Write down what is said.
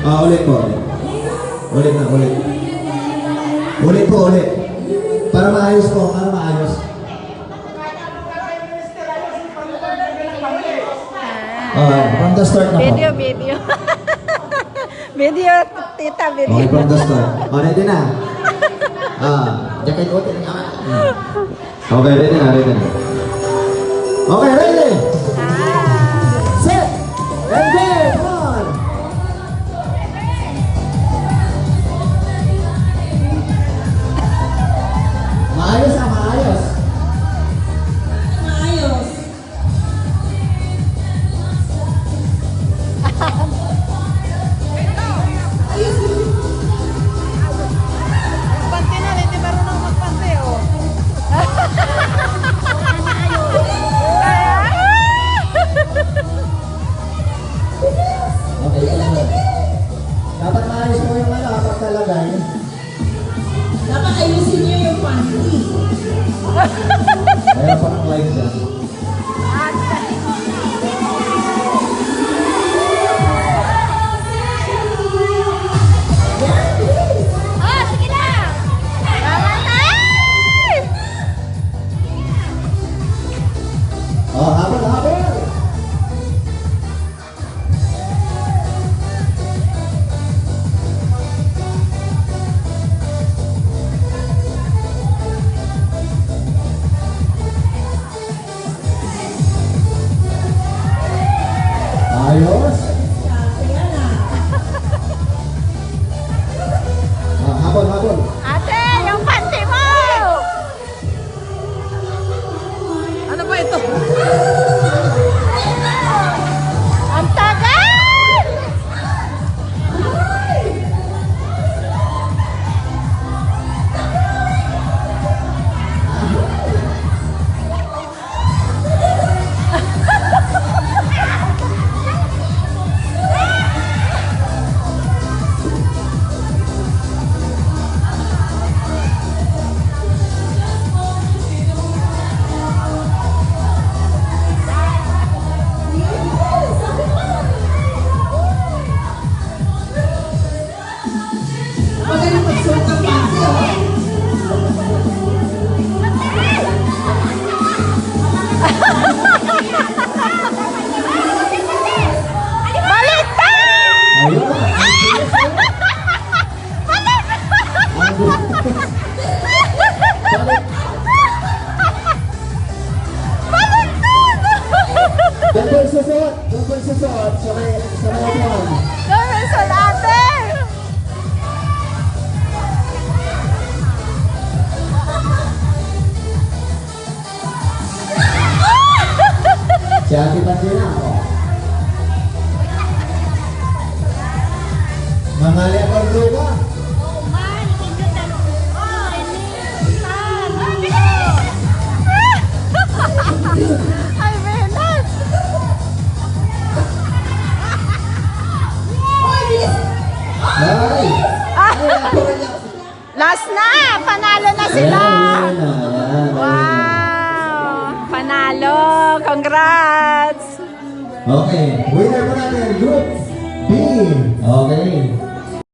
Ulit po. Ulit na, ulit. Ulit po, ulit. Para maayos po, para maayos. From the start na po. Video. Video, tita, video. Okay, from the start. Ready na. Jacket ko, okay, ready na, ready na. Okay, ready. Set. And then, on. Maayos na, maayos. Maayos. Magpante na, hindi marunong magpante, oh. Okay, alam. Dapat maayos po yung kapag talagay. Dapat ayusin niyo yung panty. Kaya parang live dyan. Oh, sige lang! Tama na! Habol, habol! Ayos! Habol, habol! Ate, yung panty mo! Ano ba ito? Ang tagal! Magaling magsuot ng panty, oh. Baliktad! Ayos! Doon po susuot! Doon po susuot! Sa mga buwan! Gawin sa natin! Si Ate Pandina ako. Mangali ako ang lupa. Ay, Venus! Ay! Last na! Panalo na sila! Ayan, ayan. Wow! Panalo! Congrats! Okay, winner po natin, Group B. Okay.